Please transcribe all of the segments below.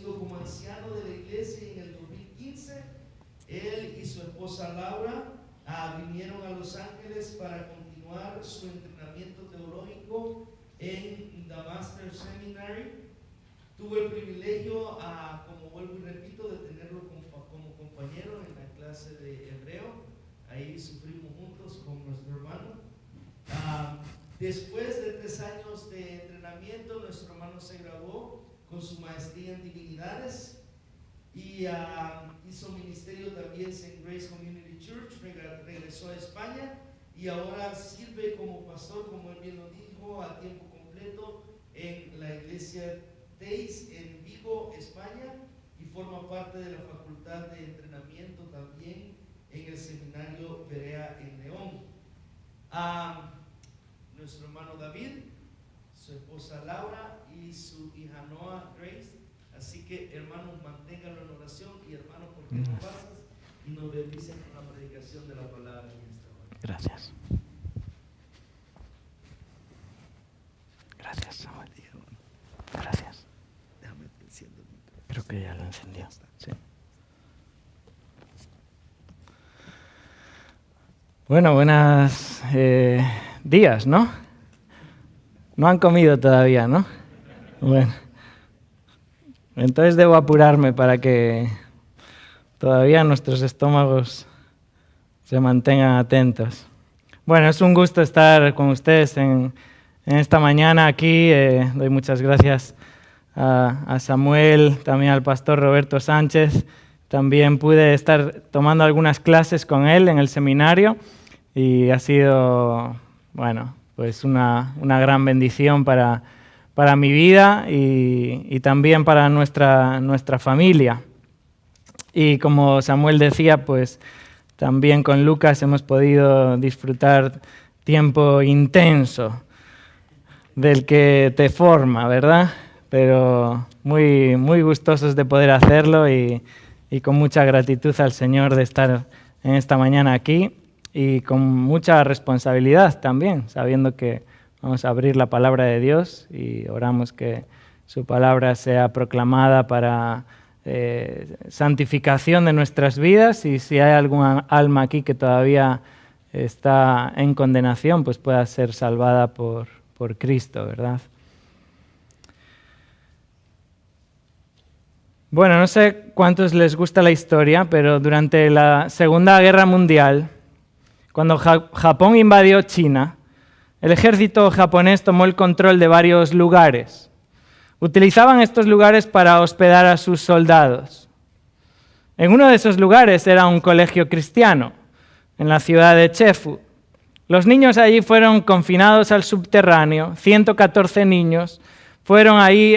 establecido como anciano de la iglesia en el 2015. Él y su esposa Laura vinieron a Los Ángeles para continuar su entrenamiento teológico en The Master Seminary. Tuve el privilegio, como vuelvo y repito, de tenerlo como compañero en la clase de hebreo. Ahí sufrimos juntos con nuestro hermano. Después de 3 años de entrenamiento, nuestro hermano se graduó con su maestría en divinidades y hizo ministerio también en Grace Community Church. Regresó a España y ahora sirve como pastor, como él bien lo dijo, a tiempo completo en la iglesia Teis en Vigo, España, y forma parte de la facultad de entrenamiento también en el seminario Berea en León. Nuestro hermano David, su esposa Laura y su hija Noah Grace. Así que, hermanos, manténganlo en oración, y hermanos, ¿por qué no pasas y nos bendicen con la predicación de la palabra en esta hora? Gracias. Gracias, Samuel. Gracias. Déjame enciendo el micrófono. Creo que ya lo encendió. Sí. Bueno, buenos días, ¿no? No han comido todavía, ¿no? Bueno. Entonces debo apurarme para que todavía nuestros estómagos se mantengan atentos. Bueno, es un gusto estar con ustedes en esta mañana aquí. Doy muchas gracias a Samuel, también al pastor Roberto Sánchez. También pude estar tomando algunas clases con él en el seminario y ha sido, bueno, pues una gran bendición para mi vida y también para nuestra familia. Y como Samuel decía, pues también con Lucas hemos podido disfrutar tiempo intenso del que te forma, ¿verdad? Pero muy, muy gustosos de poder hacerlo y con mucha gratitud al Señor de estar en esta mañana aquí y con mucha responsabilidad también, sabiendo que vamos a abrir la palabra de Dios y oramos que su palabra sea proclamada para santificación de nuestras vidas, y si hay alguna alma aquí que todavía está en condenación, pues pueda ser salvada por Cristo, ¿verdad? Bueno, no sé cuántos les gusta la historia, pero durante la Segunda Guerra Mundial, cuando Japón invadió China, el ejército japonés tomó el control de varios lugares. Utilizaban estos lugares para hospedar a sus soldados. En uno de esos lugares era un colegio cristiano, en la ciudad de Chefu. Los niños allí fueron confinados al subterráneo, 114 niños, fueron ahí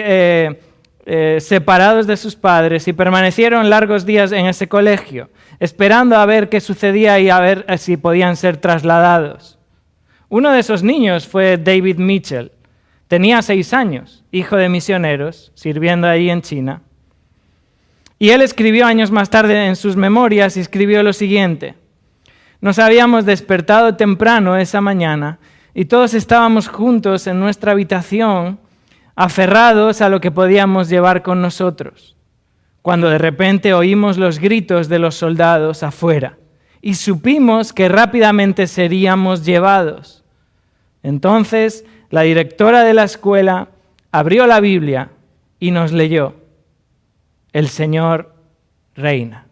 separados de sus padres y permanecieron largos días en ese colegio, esperando a ver qué sucedía y a ver si podían ser trasladados. Uno de esos niños fue David Mitchell. Tenía 6 años, hijo de misioneros, sirviendo allí en China. Y él escribió años más tarde en sus memorias, y escribió lo siguiente: nos habíamos despertado temprano esa mañana y todos estábamos juntos en nuestra habitación, aferrados a lo que podíamos llevar con nosotros, cuando de repente oímos los gritos de los soldados afuera y supimos que rápidamente seríamos llevados. Entonces la directora de la escuela abrió la Biblia y nos leyó: el Señor reina.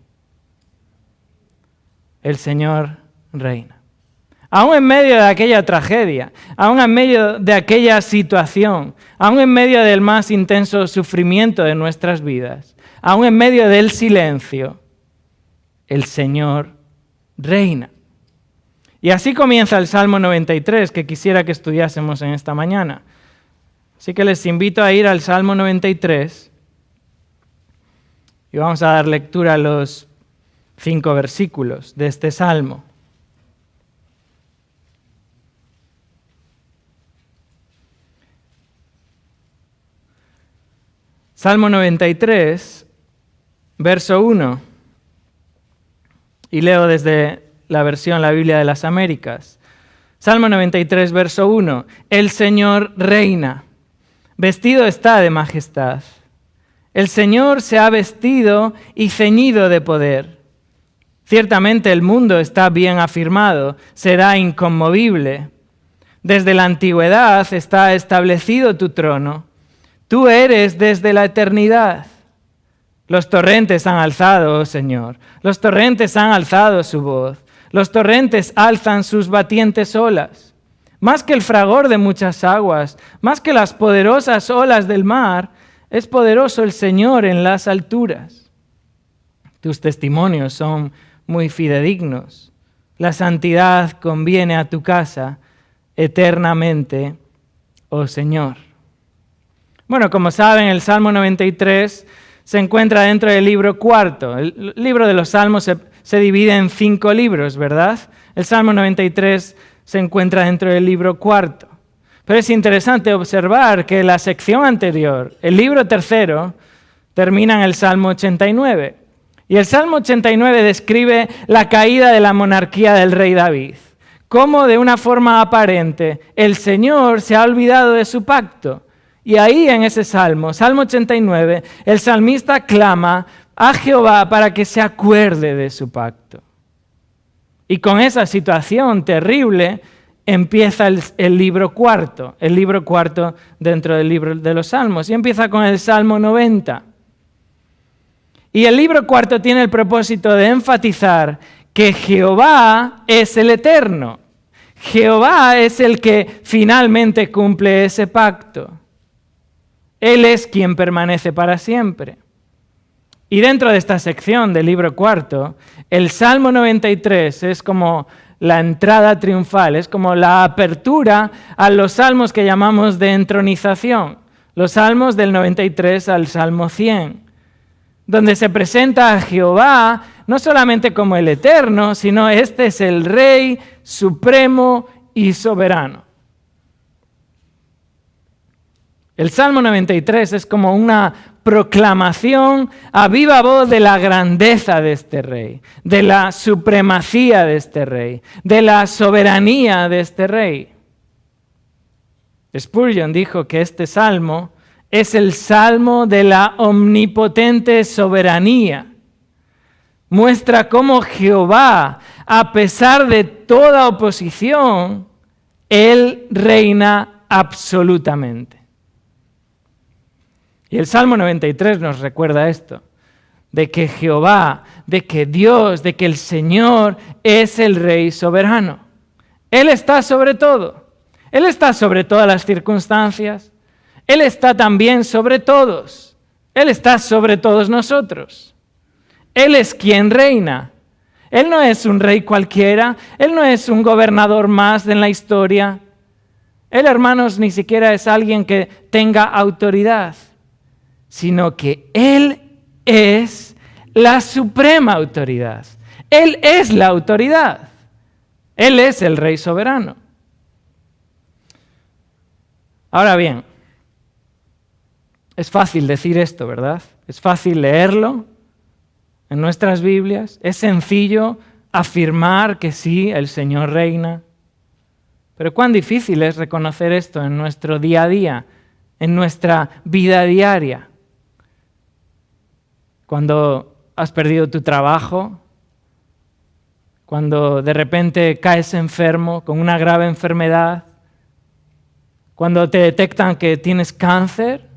El Señor reina. Aún en medio de aquella tragedia, aún en medio de aquella situación, aún en medio del más intenso sufrimiento de nuestras vidas, aún en medio del silencio, el Señor reina. Y así comienza el Salmo 93, que quisiera que estudiásemos en esta mañana. Así que les invito a ir al Salmo 93 y vamos a dar lectura a los 5 versículos de este Salmo. Salmo 93, verso 1, y leo desde la versión La Biblia de las Américas. Salmo 93, verso 1, el Señor reina, vestido está de majestad. El Señor se ha vestido y ceñido de poder. Ciertamente el mundo está bien afirmado, será inconmovible. Desde la antigüedad está establecido tu trono. Tú eres desde la eternidad. Los torrentes han alzado, oh Señor, los torrentes han alzado su voz. Los torrentes alzan sus batientes olas. Más que el fragor de muchas aguas, más que las poderosas olas del mar, es poderoso el Señor en las alturas. Tus testimonios son muy fidedignos. La santidad conviene a tu casa eternamente, oh Señor. Bueno, como saben, el Salmo 93 se encuentra dentro del libro cuarto. El libro de los Salmos se divide en 5 libros, ¿verdad? El Salmo 93 se encuentra dentro del libro cuarto. Pero es interesante observar que la sección anterior, el libro tercero, termina en el Salmo 89. Y el Salmo 89 describe la caída de la monarquía del rey David. Cómo de una forma aparente el Señor se ha olvidado de su pacto. Y ahí en ese Salmo, Salmo 89, el salmista clama a Jehová para que se acuerde de su pacto. Y con esa situación terrible empieza el libro cuarto dentro del libro de los Salmos. Y empieza con el Salmo 90. Y el libro cuarto tiene el propósito de enfatizar que Jehová es el eterno. Jehová es el que finalmente cumple ese pacto. Él es quien permanece para siempre. Y dentro de esta sección del libro cuarto, el Salmo 93 es como la entrada triunfal, es como la apertura a los salmos que llamamos de entronización, los salmos del 93 al Salmo 100, donde se presenta a Jehová no solamente como el eterno, sino este es el Rey supremo y soberano. El Salmo 93 es como una proclamación a viva voz de la grandeza de este rey, de la supremacía de este rey, de la soberanía de este rey. Spurgeon dijo que este salmo es el salmo de la omnipotente soberanía. Muestra cómo Jehová, a pesar de toda oposición, Él reina absolutamente. Y el Salmo 93 nos recuerda esto, de que Jehová, de que Dios, de que el Señor es el Rey soberano. Él está sobre todo. Él está sobre todas las circunstancias. Él está también sobre todos. Él está sobre todos nosotros. Él es quien reina. Él no es un rey cualquiera. Él no es un gobernador más en la historia. Él, hermanos, ni siquiera es alguien que tenga autoridad, sino que Él es la suprema autoridad. Él es la autoridad. Él es el Rey soberano. Ahora bien, es fácil decir esto, ¿verdad? Es fácil leerlo en nuestras Biblias. Es sencillo afirmar que sí, el Señor reina. Pero cuán difícil es reconocer esto en nuestro día a día, en nuestra vida diaria. Cuando has perdido tu trabajo, cuando de repente caes enfermo con una grave enfermedad, cuando te detectan que tienes cáncer,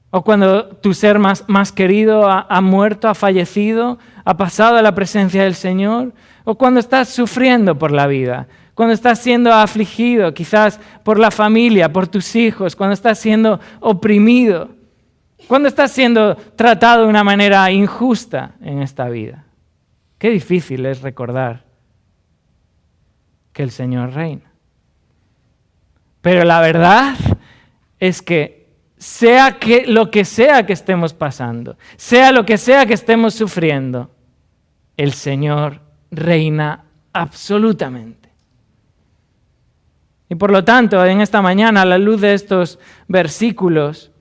o cuando tu ser más querido ha muerto, ha fallecido, ha pasado a la presencia del Señor, o cuando estás sufriendo por la vida, cuando estás siendo afligido, quizás por la familia, por tus hijos, cuando estás siendo oprimido, cuando estás siendo tratado de una manera injusta en esta vida. Qué difícil es recordar que el Señor reina. Pero la verdad es que sea que lo que sea que estemos pasando, sea lo que sea que estemos sufriendo, el Señor reina absolutamente. Y por lo tanto, en esta mañana, a la luz de estos versículos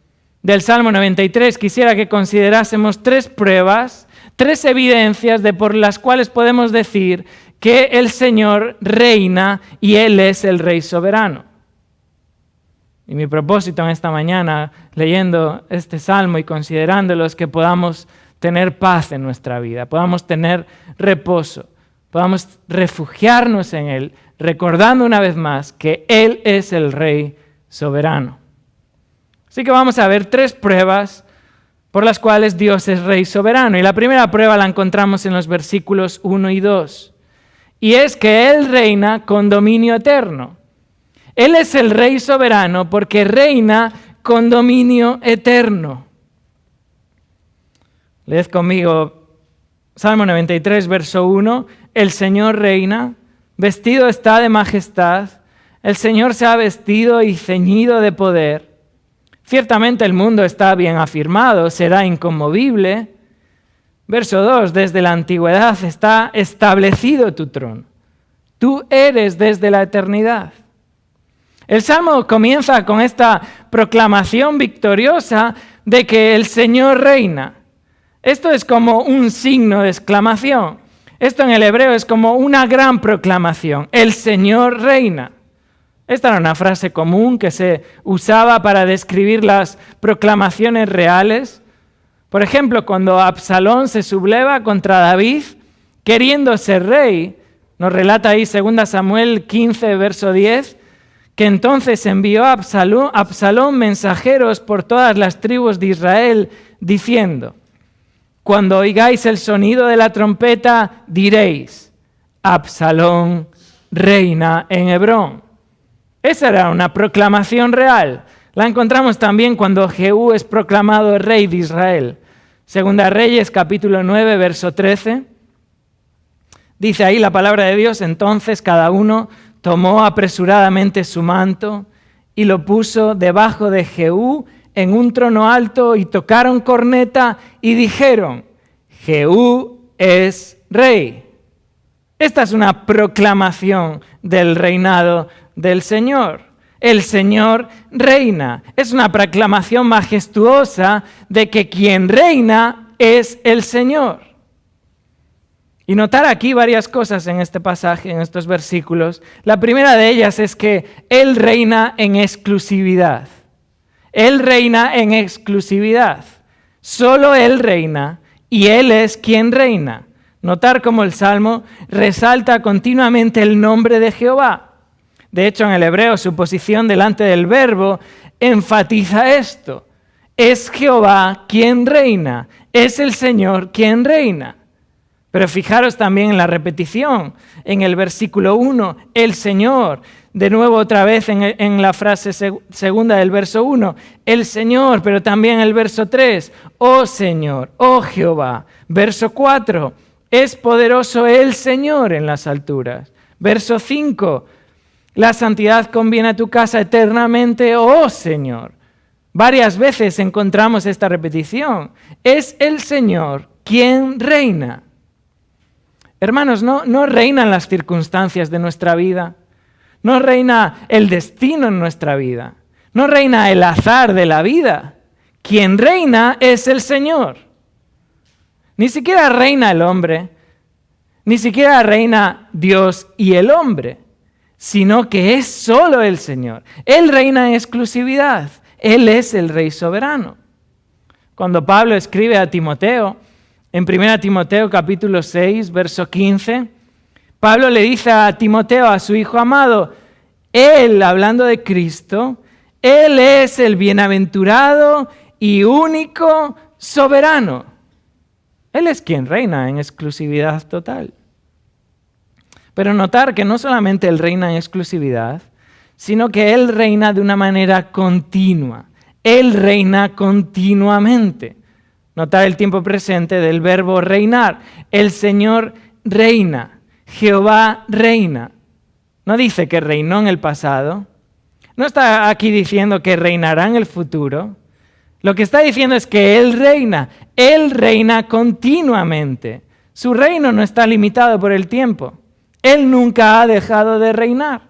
del Salmo 93, quisiera que considerásemos 3 pruebas, 3 evidencias por las cuales podemos decir que el Señor reina y Él es el Rey soberano. Y mi propósito en esta mañana, leyendo este salmo y considerándolo, es que podamos tener paz en nuestra vida, podamos tener reposo, podamos refugiarnos en Él, recordando una vez más que Él es el Rey soberano. Así que vamos a ver 3 pruebas por las cuales Dios es Rey soberano. Y la primera prueba la encontramos en los versículos 1 y 2. Y es que Él reina con dominio eterno. Él es el Rey soberano porque reina con dominio eterno. Leed conmigo Salmo 93, verso 1. El Señor reina, vestido está de majestad. El Señor se ha vestido y ceñido de poder. Ciertamente el mundo está bien afirmado, será inconmovible. Verso 2, desde la antigüedad está establecido tu trono. Tú eres desde la eternidad. El Salmo comienza con esta proclamación victoriosa de que el Señor reina. Esto es como un signo de exclamación. Esto en el hebreo es como una gran proclamación. El Señor reina. Esta era una frase común que se usaba para describir las proclamaciones reales. Por ejemplo, cuando Absalón se subleva contra David, queriendo ser rey, nos relata ahí 2 Samuel 15, verso 10, que entonces envió a Absalón mensajeros por todas las tribus de Israel, diciendo, cuando oigáis el sonido de la trompeta, diréis, Absalón reina en Hebrón. Esa era una proclamación real. La encontramos también cuando Jehú es proclamado rey de Israel. Segunda Reyes, capítulo 9, verso 13. Dice ahí la palabra de Dios, entonces cada uno tomó apresuradamente su manto y lo puso debajo de Jehú en un trono alto y tocaron corneta y dijeron, Jehú es rey. Esta es una proclamación del reinado del Señor. El Señor reina. Es una proclamación majestuosa de que quien reina es el Señor. Y notar aquí varias cosas en este pasaje, en estos versículos. La primera de ellas es que Él reina en exclusividad. Él reina en exclusividad. Solo Él reina y Él es quien reina. Notar cómo el Salmo resalta continuamente el nombre de Jehová. De hecho, en el hebreo, su posición delante del verbo enfatiza esto. Es Jehová quien reina. Es el Señor quien reina. Pero fijaros también en la repetición. En el versículo 1, el Señor. De nuevo otra vez en la frase segunda del verso 1, el Señor, pero también el verso 3, oh Señor, oh Jehová. Verso 4, es poderoso el Señor en las alturas. Verso 5, la santidad conviene a tu casa eternamente, oh Señor. Varias veces encontramos esta repetición. Es el Señor quien reina. Hermanos, no reinan las circunstancias de nuestra vida. No reina el destino en nuestra vida. No reina el azar de la vida. Quien reina es el Señor. Ni siquiera reina el hombre. Ni siquiera reina Dios y el hombre. Sino que es solo el Señor. Él reina en exclusividad. Él es el Rey soberano. Cuando Pablo escribe a Timoteo, en 1 Timoteo capítulo 6, verso 15, Pablo le dice a Timoteo, a su hijo amado, Él, hablando de Cristo, Él es el bienaventurado y único soberano. Él es quien reina en exclusividad total. Pero notar que no solamente Él reina en exclusividad, sino que Él reina de una manera continua. Él reina continuamente. Notar el tiempo presente del verbo reinar. El Señor reina. Jehová reina. No dice que reinó en el pasado. No está aquí diciendo que reinará en el futuro. Lo que está diciendo es que Él reina. Él reina continuamente. Su reino no está limitado por el tiempo. Él nunca ha dejado de reinar.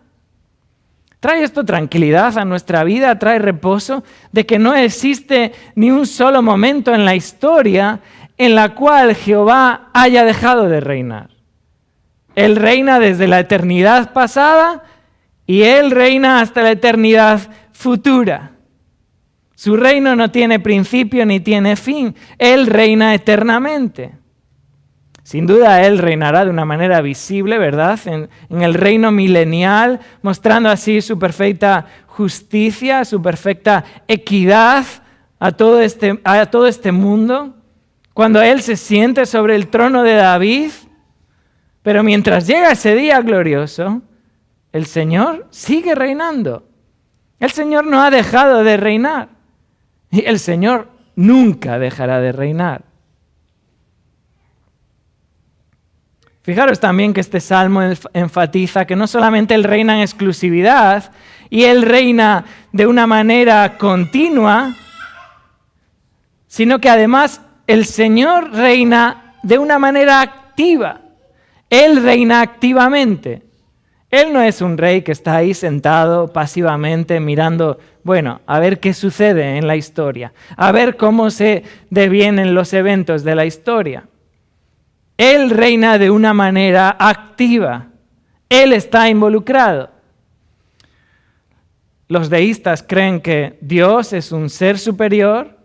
¿Trae esto tranquilidad a nuestra vida? ¿Trae reposo de que no existe ni un solo momento en la historia en la cual Jehová haya dejado de reinar? Él reina desde la eternidad pasada y Él reina hasta la eternidad futura. Su reino no tiene principio ni tiene fin. Él reina eternamente. Sin duda, Él reinará de una manera visible, ¿verdad? En el reino milenial, mostrando así su perfecta justicia, su perfecta equidad a todo este mundo. Cuando Él se siente sobre el trono de David. Pero mientras llega ese día glorioso, el Señor sigue reinando. El Señor no ha dejado de reinar. Y el Señor nunca dejará de reinar. Fijaros también que este salmo enfatiza que no solamente Él reina en exclusividad y Él reina de una manera continua, sino que además el Señor reina de una manera activa. Él reina activamente. Él no es un rey que está ahí sentado pasivamente mirando, bueno, a ver qué sucede en la historia, a ver cómo se devienen los eventos de la historia. Él reina de una manera activa. Él está involucrado. Los deístas creen que Dios es un ser superior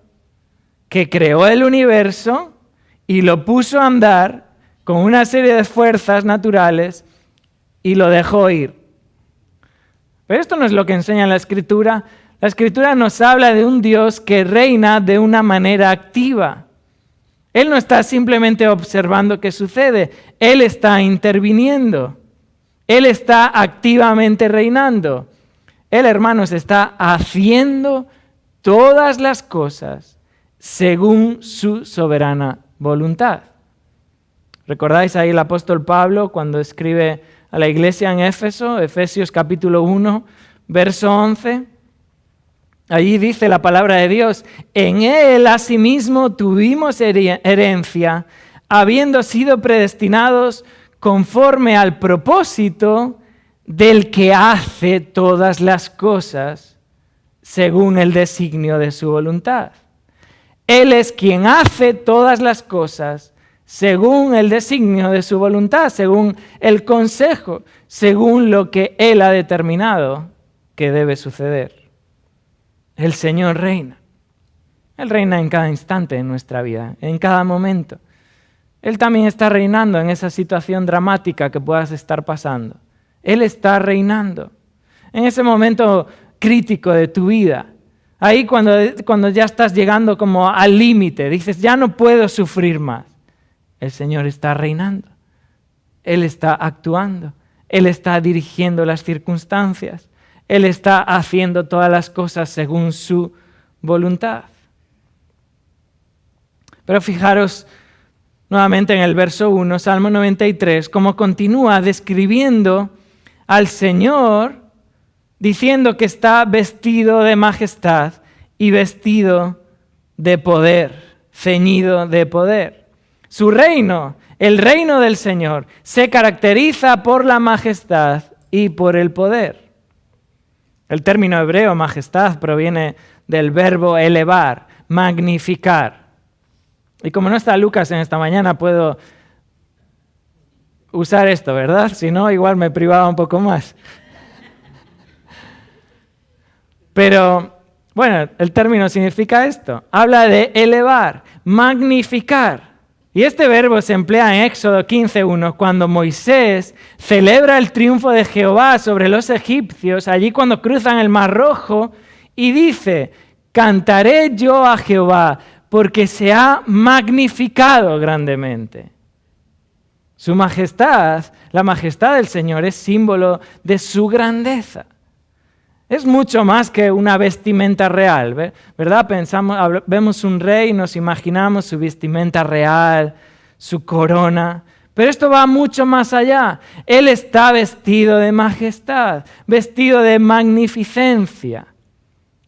que creó el universo y lo puso a andar con una serie de fuerzas naturales y lo dejó ir. Pero esto no es lo que enseña la Escritura. La Escritura nos habla de un Dios que reina de una manera activa. Él no está simplemente observando qué sucede, Él está interviniendo. Él está activamente reinando. Él, hermanos, está haciendo todas las cosas según su soberana voluntad. ¿Recordáis ahí el apóstol Pablo cuando escribe a la iglesia en Éfeso, Efesios capítulo 1, verso 11? Allí dice la palabra de Dios: en Él asimismo tuvimos herencia, habiendo sido predestinados conforme al propósito del que hace todas las cosas según el designio de su voluntad. Él es quien hace todas las cosas según el designio de su voluntad, según el consejo, según lo que Él ha determinado que debe suceder. El Señor reina. Él reina en cada instante de nuestra vida, en cada momento. Él también está reinando en esa situación dramática que puedas estar pasando. Él está reinando. En ese momento crítico de tu vida, ahí cuando ya estás llegando como al límite, dices, ya no puedo sufrir más. El Señor está reinando. Él está actuando. Él está dirigiendo las circunstancias. Él está haciendo todas las cosas según su voluntad. Pero fijaros nuevamente en el verso 1, Salmo 93, cómo continúa describiendo al Señor, diciendo que está vestido de majestad y vestido de poder, ceñido de poder. Su reino, el reino del Señor, se caracteriza por la majestad y por el poder. El término hebreo majestad proviene del verbo elevar, magnificar. Y como no está Lucas en esta mañana, puedo usar esto, ¿verdad? Si no, igual me privaba un poco más. Pero, bueno, el término significa esto. Habla de elevar, magnificar. Y este verbo se emplea en Éxodo 15:1, cuando Moisés celebra el triunfo de Jehová sobre los egipcios, allí cuando cruzan el Mar Rojo, y dice, cantaré yo a Jehová, porque se ha magnificado grandemente. Su majestad, la majestad del Señor, es símbolo de su grandeza. Es mucho más que una vestimenta real, ¿verdad? Vemos un rey y nos imaginamos su vestimenta real, su corona, pero esto va mucho más allá. Él está vestido de majestad, vestido de magnificencia,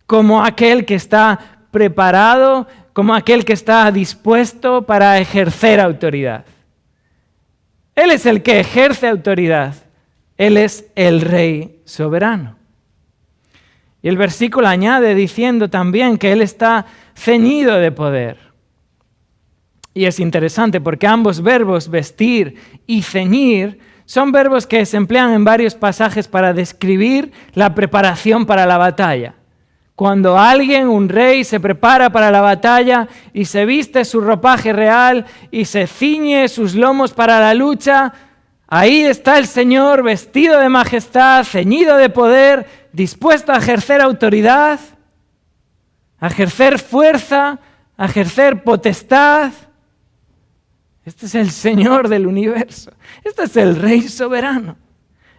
como aquel que está preparado, como aquel que está dispuesto para ejercer autoridad. Él es el que ejerce autoridad. Él es el Rey soberano. Y el versículo añade diciendo también que Él está ceñido de poder. Y es interesante porque ambos verbos, vestir y ceñir, son verbos que se emplean en varios pasajes para describir la preparación para la batalla. Cuando alguien, un rey, se prepara para la batalla y se viste su ropaje real y se ciñe sus lomos para la lucha, ahí está el Señor vestido de majestad, ceñido de poder, dispuesto a ejercer autoridad, a ejercer fuerza, a ejercer potestad. Este es el Señor del universo. Este es el Rey soberano.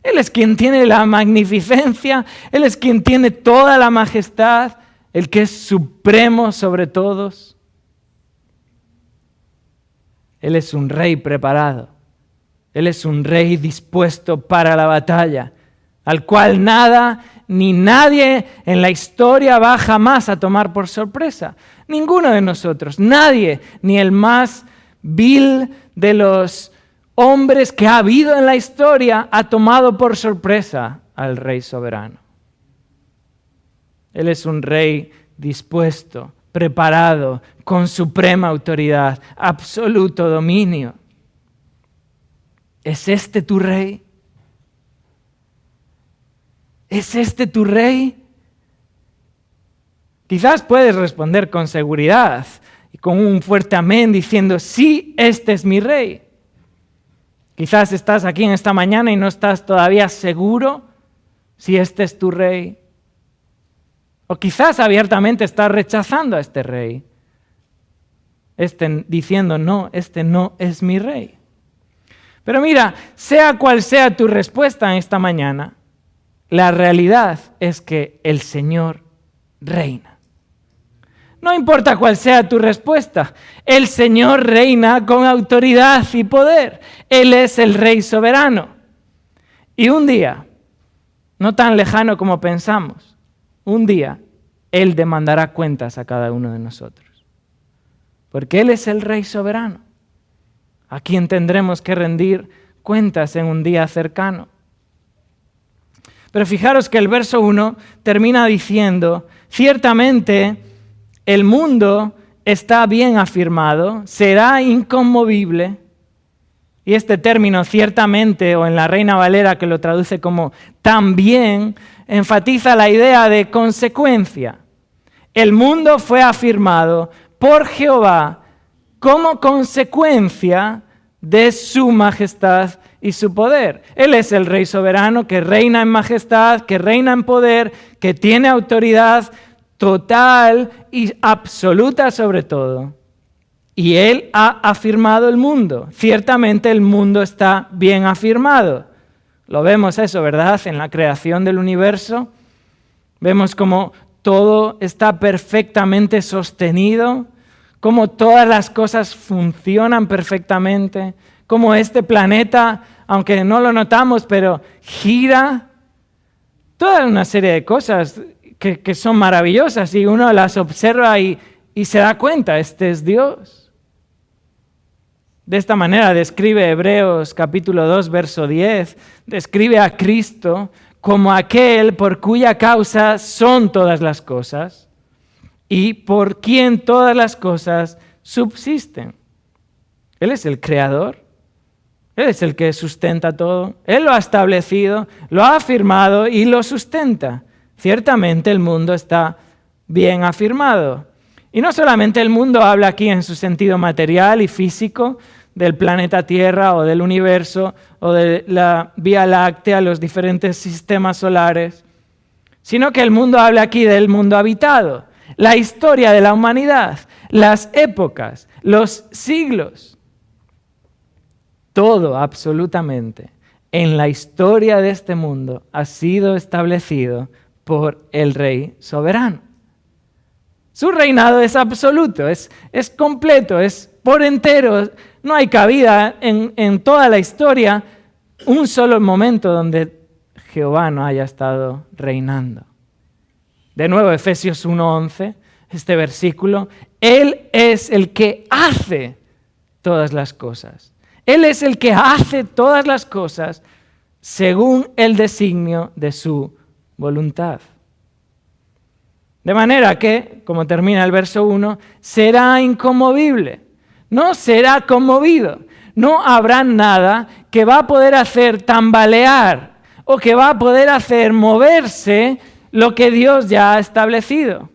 Él es quien tiene la magnificencia, Él es quien tiene toda la majestad, el que es supremo sobre todos. Él es un rey preparado, Él es un rey dispuesto para la batalla, al cual nada ni nadie en la historia va jamás a tomar por sorpresa. Ninguno de nosotros, nadie, ni el más vil de los hombres que ha habido en la historia ha tomado por sorpresa al Rey soberano. Él es un rey dispuesto, preparado, con suprema autoridad, absoluto dominio. ¿Es este tu rey? ¿Es este tu rey? Quizás puedes responder con seguridad y con un fuerte amén diciendo, sí, este es mi rey. Quizás estás aquí en esta mañana y no estás todavía seguro si este es tu rey. O quizás abiertamente estás rechazando a este rey, diciendo, no, este no es mi rey. Pero mira, sea cual sea tu respuesta en esta mañana, la realidad es que el Señor reina. No importa cuál sea tu respuesta, el Señor reina con autoridad y poder. Él es el Rey soberano. Y un día, no tan lejano como pensamos, un día Él demandará cuentas a cada uno de nosotros. Porque Él es el Rey soberano, a quien tendremos que rendir cuentas en un día cercano. Pero fijaros que el verso 1 termina diciendo, ciertamente el mundo está bien afirmado, será inconmovible. Y este término, ciertamente, o en la Reina Valera que lo traduce como también, enfatiza la idea de consecuencia. El mundo fue afirmado por Jehová como consecuencia de su majestad y su poder. Él es el Rey soberano que reina en majestad, que reina en poder, que tiene autoridad total y absoluta sobre todo. Y Él ha afirmado el mundo. Ciertamente el mundo está bien afirmado. Lo vemos eso, ¿verdad? En la creación del universo. Vemos cómo todo está perfectamente sostenido, cómo todas las cosas funcionan perfectamente, cómo este planeta, aunque no lo notamos, pero gira. Toda una serie de cosas que son maravillosas y uno las observa y se da cuenta, este es Dios. De esta manera describe Hebreos capítulo 2, verso 10, describe a Cristo como aquel por cuya causa son todas las cosas y por quien todas las cosas subsisten. Él es el creador, Él es el que sustenta todo, Él lo ha establecido, lo ha afirmado y lo sustenta. Ciertamente el mundo está bien afirmado. Y no solamente el mundo habla aquí en su sentido material y físico, del planeta Tierra o del universo o de la Vía Láctea, los diferentes sistemas solares, sino que el mundo habla aquí del mundo habitado, la historia de la humanidad, las épocas, los siglos. Todo absolutamente en la historia de este mundo ha sido establecido por el Rey soberano. Su reinado es absoluto, es completo, es por entero. No hay cabida en toda la historia un solo momento donde Jehová no haya estado reinando. De nuevo, Efesios 1:11, este versículo, Él es el que hace todas las cosas. Él es el que hace todas las cosas según el designio de su voluntad. De manera que, como termina el verso 1, será inconmovible, no será conmovido, no habrá nada que va a poder hacer tambalear o que va a poder hacer moverse lo que Dios ya ha establecido.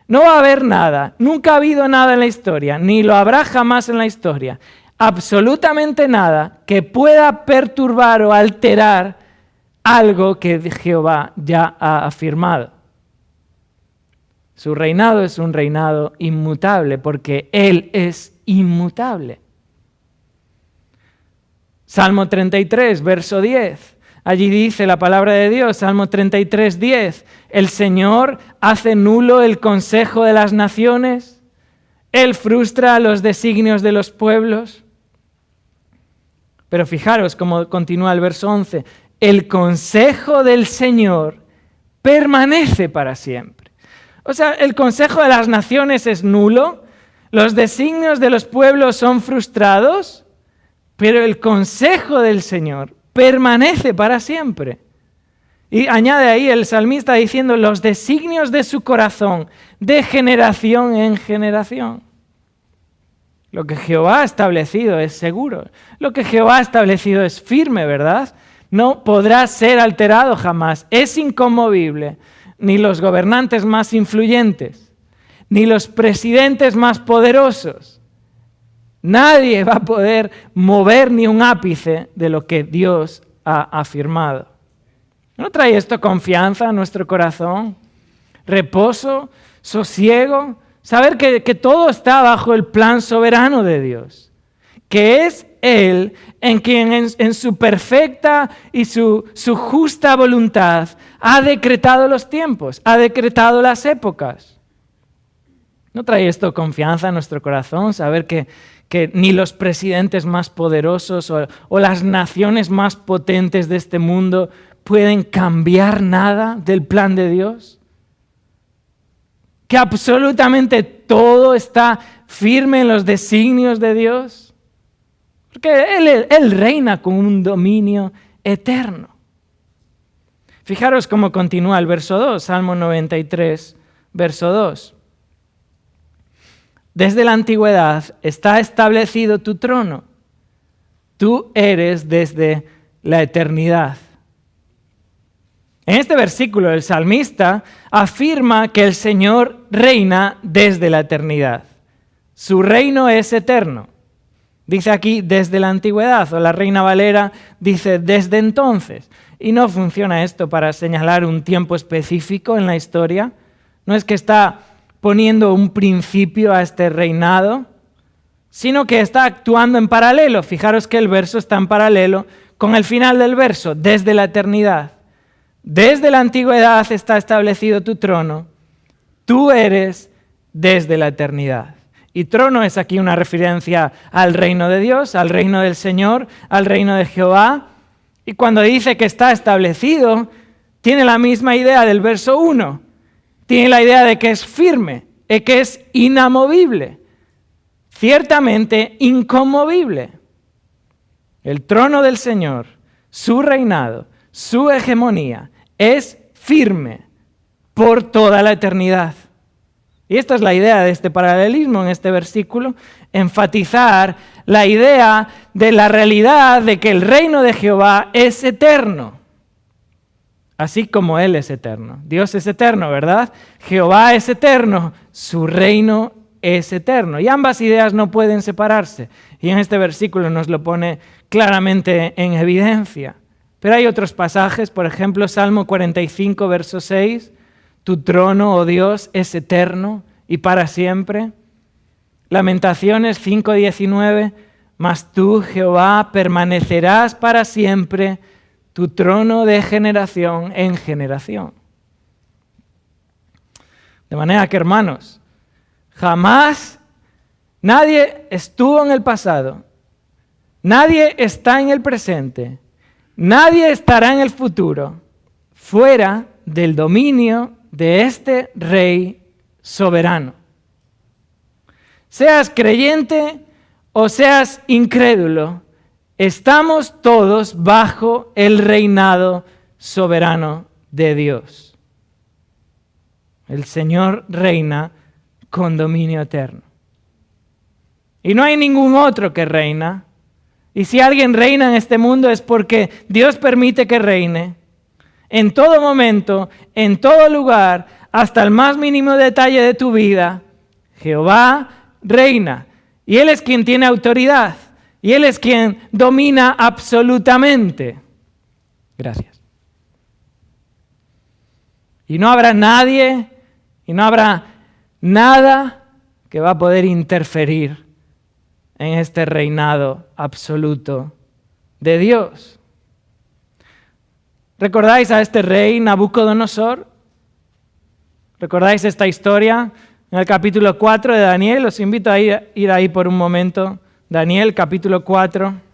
No va a haber nada, nunca ha habido nada en la historia, ni lo habrá jamás en la historia, absolutamente nada que pueda perturbar o alterar algo que Jehová ya ha afirmado. Su reinado es un reinado inmutable porque Él es inmutable. Salmo 33, verso 10. Allí dice la palabra de Dios, Salmo 33, 10. El Señor hace nulo el consejo de las naciones. Él frustra los designios de los pueblos. Pero fijaros cómo continúa el verso 11. El consejo del Señor permanece para siempre. O sea, el consejo de las naciones es nulo, los designios de los pueblos son frustrados, pero el consejo del Señor permanece para siempre. Y añade ahí el salmista diciendo los designios de su corazón de generación en generación. Lo que Jehová ha establecido es seguro. Lo que Jehová ha establecido es firme, ¿verdad? No podrá ser alterado jamás. Es inconmovible. Ni los gobernantes más influyentes, ni los presidentes más poderosos. Nadie va a poder mover ni un ápice de lo que Dios ha afirmado. ¿No trae esto confianza a nuestro corazón? Reposo, sosiego, saber que todo está bajo el plan soberano de Dios, que es Él en quien en su perfecta y su justa voluntad ha decretado los tiempos, ha decretado las épocas. ¿No trae esto confianza a nuestro corazón? Saber que ni los presidentes más poderosos o las naciones más potentes de este mundo pueden cambiar nada del plan de Dios. Que absolutamente todo está firme en los designios de Dios. Porque Él reina con un dominio eterno. Fijaros cómo continúa el verso 2, Salmo 93, verso 2. Desde la antigüedad está establecido tu trono. Tú eres desde la eternidad. En este versículo el salmista afirma que el Señor reina desde la eternidad. Su reino es eterno. Dice aquí desde la antigüedad, o la Reina Valera dice desde entonces. Y no funciona esto para señalar un tiempo específico en la historia. No es que está poniendo un principio a este reinado, sino que está actuando en paralelo. Fijaros que el verso está en paralelo con el final del verso, desde la eternidad. Desde la antigüedad está establecido tu trono. Tú eres desde la eternidad. Y trono es aquí una referencia al reino de Dios, al reino del Señor, al reino de Jehová. Y cuando dice que está establecido, tiene la misma idea del verso 1. Tiene la idea de que es firme, de que es inamovible, ciertamente inconmovible. El trono del Señor, su reinado, su hegemonía es firme por toda la eternidad. Y esta es la idea de este paralelismo en este versículo, enfatizar la idea de la realidad de que el reino de Jehová es eterno, así como Él es eterno. Dios es eterno, ¿verdad? Jehová es eterno, su reino es eterno. Y ambas ideas no pueden separarse. Y en este versículo nos lo pone claramente en evidencia. Pero hay otros pasajes, por ejemplo, Salmo 45, verso 6, tu trono, oh Dios, es eterno y para siempre. Lamentaciones 5:19, mas tú, Jehová, permanecerás para siempre, tu trono de generación en generación. De manera que, hermanos, jamás nadie estuvo en el pasado, nadie está en el presente, nadie estará en el futuro fuera del dominio de este Rey soberano. Seas creyente o seas incrédulo, estamos todos bajo el reinado soberano de Dios. El Señor reina con dominio eterno. Y no hay ningún otro que reina. Y si alguien reina en este mundo es porque Dios permite que reine. En todo momento, en todo lugar, hasta el más mínimo detalle de tu vida, Jehová reina. Y Él es quien tiene autoridad. Y Él es quien domina absolutamente. Gracias. Y no habrá nadie, y no habrá nada que va a poder interferir en este reinado absoluto de Dios. ¿Recordáis a este rey Nabucodonosor? ¿Recordáis esta historia? En el capítulo 4 de Daniel, os invito a ir ahí por un momento. Daniel, capítulo 4.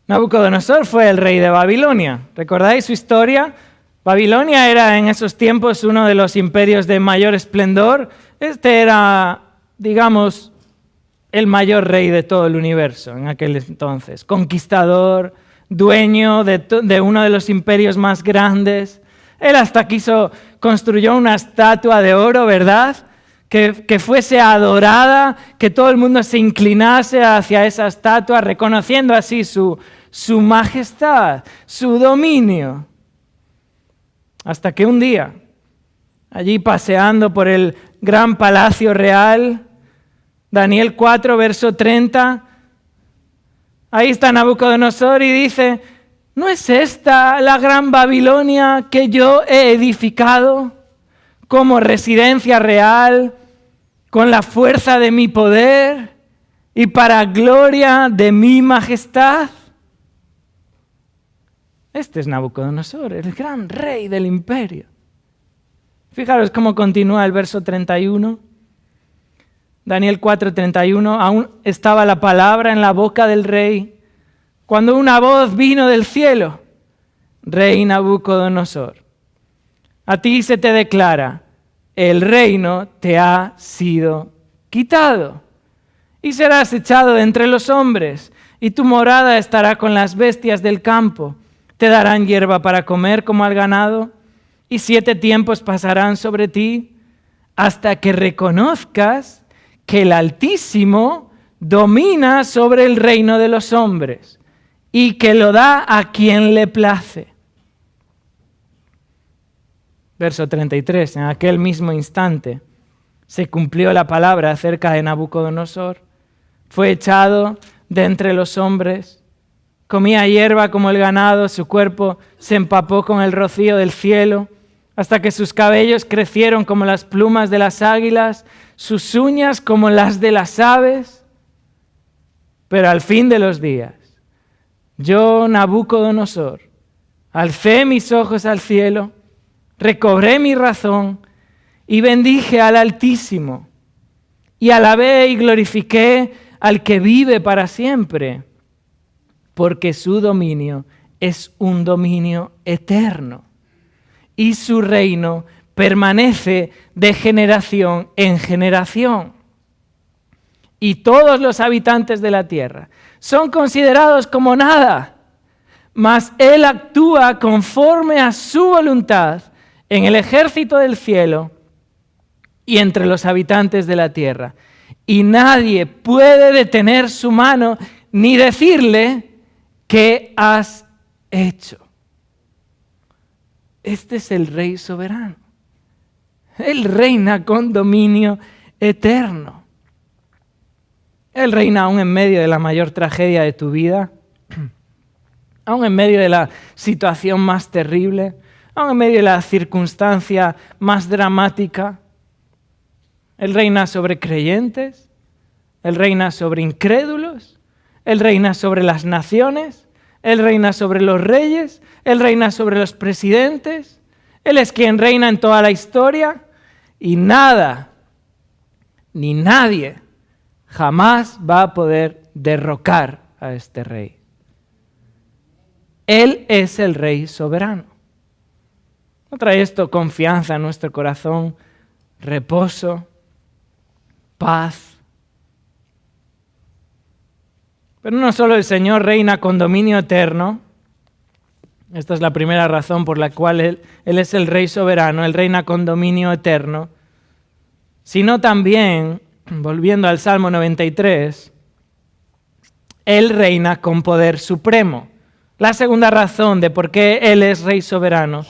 Nabucodonosor fue el rey de Babilonia. ¿Recordáis su historia? Babilonia era en esos tiempos uno de los imperios de mayor esplendor. Este era, digamos, el mayor rey de todo el universo en aquel entonces. Conquistador, dueño de uno de los imperios más grandes. Él hasta construyó una estatua de oro, ¿verdad? Que fuese adorada, que todo el mundo se inclinase hacia esa estatua, reconociendo así su majestad, su dominio. Hasta que un día, allí paseando por el gran palacio real, Daniel 4, verso 30, ahí está Nabucodonosor y dice: ¿no es esta la gran Babilonia que yo he edificado como residencia real, con la fuerza de mi poder y para gloria de mi majestad? Este es Nabucodonosor, el gran rey del imperio. Fijaros cómo continúa el verso 31. Daniel 4:31, aún estaba la palabra en la boca del rey, cuando una voz vino del cielo: Rey Nabucodonosor, a ti se te declara, el reino te ha sido quitado, y serás echado de entre los hombres, y tu morada estará con las bestias del campo. Te darán hierba para comer como al ganado, y 7 tiempos pasarán sobre ti, hasta que reconozcas que el Altísimo domina sobre el reino de los hombres, y que lo da a quien le place. Verso 33, en aquel mismo instante se cumplió la palabra acerca de Nabucodonosor. Fue echado de entre los hombres, comía hierba como el ganado, su cuerpo se empapó con el rocío del cielo, hasta que sus cabellos crecieron como las plumas de las águilas, sus uñas como las de las aves. Pero al fin de los días, yo, Nabucodonosor, alcé mis ojos al cielo, recobré mi razón y bendije al Altísimo, y alabé y glorifiqué al que vive para siempre, porque su dominio es un dominio eterno, y su reino permanece de generación en generación. Y todos los habitantes de la tierra son considerados como nada, mas Él actúa conforme a su voluntad en el ejército del cielo y entre los habitantes de la tierra. Y nadie puede detener su mano ni decirle: ¿qué has hecho? Este es el Rey soberano. Él reina con dominio eterno. Él reina aún en medio de la mayor tragedia de tu vida, aún en medio de la situación más terrible, aún en medio de la circunstancia más dramática. Él reina sobre creyentes, Él reina sobre incrédulos, Él reina sobre las naciones, Él reina sobre los reyes, Él reina sobre los presidentes. Él es quien reina en toda la historia, y nada ni nadie jamás va a poder derrocar a este rey. Él es el Rey soberano. ¿No trae esto confianza en nuestro corazón, reposo, paz? Pero no solo el Señor reina con dominio eterno, esta es la primera razón por la cual Él es el Rey soberano, Él reina con dominio eterno, sino también, volviendo al Salmo 93, Él reina con poder supremo. La segunda razón de por qué Él es Rey soberano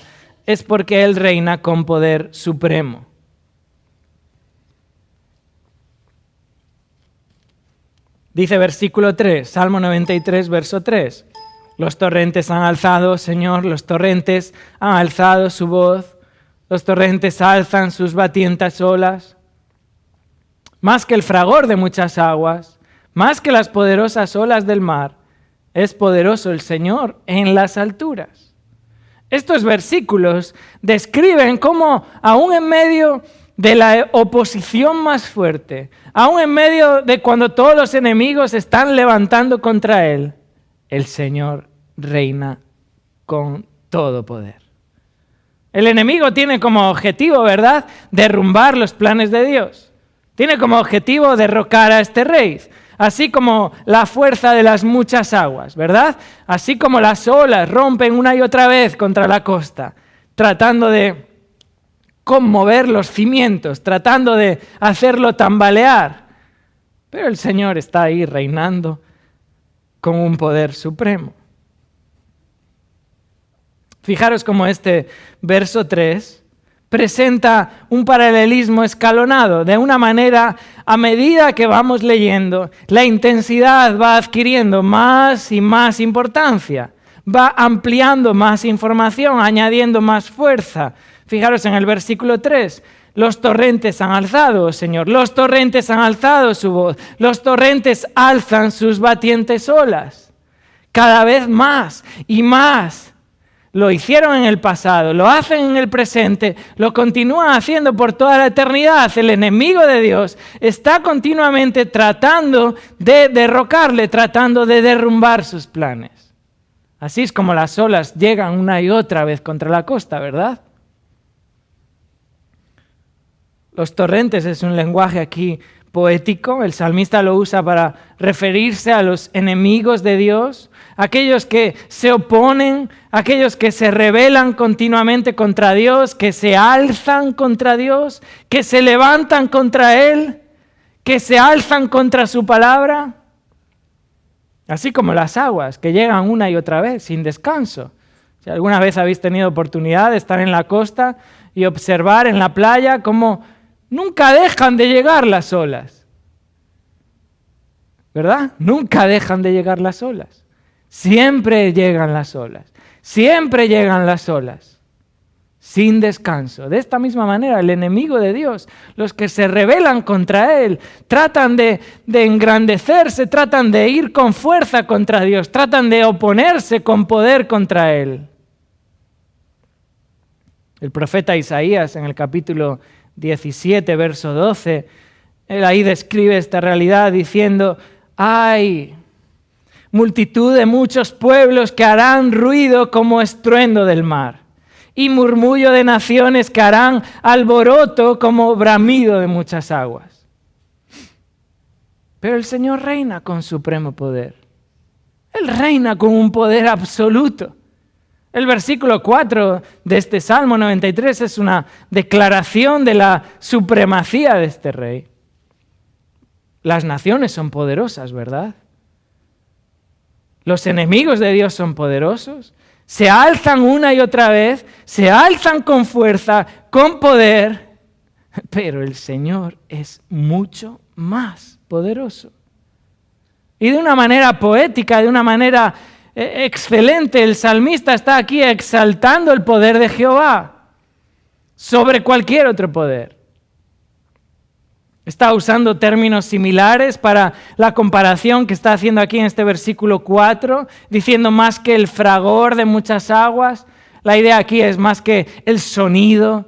es porque Él reina con poder supremo. Dice versículo 3, Salmo 93, verso 3. Los torrentes han alzado, Señor, los torrentes han alzado su voz, los torrentes alzan sus batientes olas. Más que el fragor de muchas aguas, más que las poderosas olas del mar, es poderoso el Señor en las alturas. Estos versículos describen cómo, aún en medio de la oposición más fuerte, aún en medio de cuando todos los enemigos están levantando contra Él, el Señor reina con todo poder. El enemigo tiene como objetivo, ¿verdad?, derrumbar los planes de Dios. Tiene como objetivo derrocar a este rey, así como la fuerza de las muchas aguas, ¿verdad? Así como las olas rompen una y otra vez contra la costa, tratando de conmover los cimientos, tratando de hacerlo tambalear. Pero el Señor está ahí reinando con un poder supremo. Fijaros cómo este verso 3 presenta un paralelismo escalonado. De una manera, a medida que vamos leyendo, la intensidad va adquiriendo más y más importancia, va ampliando más información, añadiendo más fuerza. Fijaros en el versículo 3. Los torrentes han alzado, Señor, los torrentes han alzado su voz, los torrentes alzan sus batientes olas. Cada vez más y más. Lo hicieron en el pasado, lo hacen en el presente, lo continúan haciendo por toda la eternidad. El enemigo de Dios está continuamente tratando de derrocarle, tratando de derrumbar sus planes. Así es como las olas llegan una y otra vez contra la costa, ¿verdad? Los torrentes es un lenguaje aquí poético. El salmista lo usa para referirse a los enemigos de Dios, aquellos que se oponen, aquellos que se rebelan continuamente contra Dios, que se alzan contra Dios, que se levantan contra Él, que se alzan contra su palabra. Así como las aguas que llegan una y otra vez sin descanso. Si alguna vez habéis tenido oportunidad de estar en la costa y observar en la playa cómo nunca dejan de llegar las olas, ¿verdad? Nunca dejan de llegar las olas. Siempre llegan las olas, siempre llegan las olas, sin descanso. De esta misma manera, el enemigo de Dios, los que se rebelan contra Él, tratan de engrandecerse, tratan de ir con fuerza contra Dios, tratan de oponerse con poder contra Él. El profeta Isaías, en el capítulo 17, verso 12, él ahí describe esta realidad diciendo: ¡ay! Multitud de muchos pueblos que harán ruido como estruendo del mar, y murmullo de naciones que harán alboroto como bramido de muchas aguas. Pero el Señor reina con supremo poder. Él reina con un poder absoluto. El versículo 4 de este Salmo 93 es una declaración de la supremacía de este rey. Las naciones son poderosas, ¿verdad? Los enemigos de Dios son poderosos, se alzan una y otra vez, se alzan con fuerza, con poder, pero el Señor es mucho más poderoso. Y de una manera poética, de una manera excelente, el salmista está aquí exaltando el poder de Jehová sobre cualquier otro poder. Está usando términos similares para la comparación que está haciendo aquí en este versículo 4, diciendo más que el fragor de muchas aguas. La idea aquí es más que el sonido.